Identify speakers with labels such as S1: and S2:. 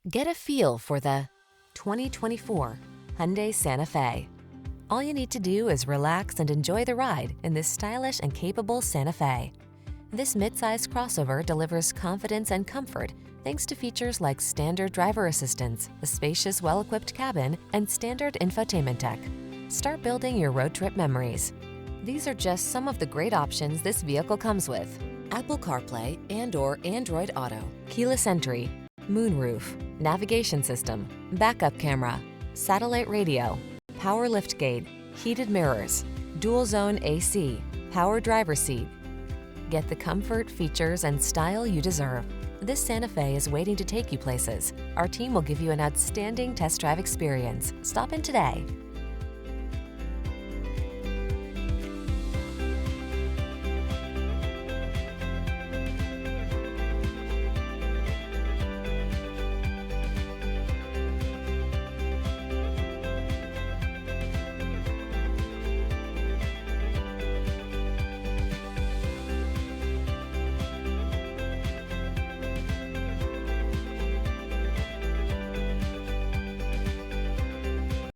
S1: Get a feel for the 2024 Hyundai Santa Fe. All you need to do is relax and enjoy the ride in this stylish and capable Santa Fe. This midsize crossover delivers confidence and comfort thanks to features like standard driver assistance, a spacious, well-equipped cabin, and standard infotainment tech. Start building your road trip memories. These are just some of the great options this vehicle comes with: Apple CarPlay and/or Android Auto, keyless entry, moonroof, navigation system, backup camera, satellite radio, power liftgate, heated mirrors, dual zone AC, power driver seat. Get the comfort, features, and style you deserve. This Santa Fe is waiting to take you places. Our team will give you an outstanding test drive experience. Stop in today.